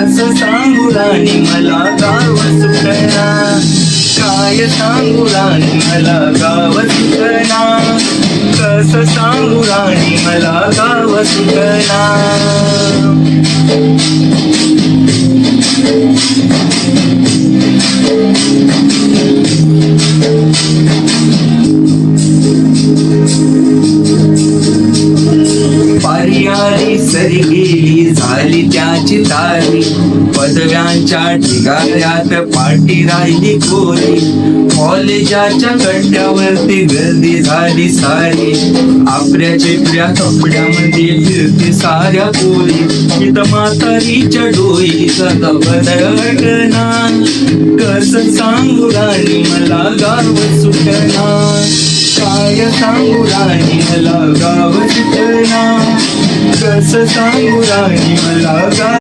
कसं सांगू राणी मला गाव सुटना, काय सांगू राणी मला गाव सुटना, कसं सांगू राणी मला गाव सुटना. पारियाली सरी गेली झाली त्याची तारी, पदव्यांच्या ढिगाऱ्यात पाठी राहिली कोरी, कॉलेजाच्या कट्ट्यावरती गर्दी झाली सारी, आपल्या चिपऱ्या कपड्यामध्ये फिरते साऱ्या पोरी, इथं म्हातारीच्या डोईचा बदलना, कसं सांगू राणी मला गाव सुटना, काय सांगू राणी मला गाव सुटना, कसं सांगू राणी मला गाव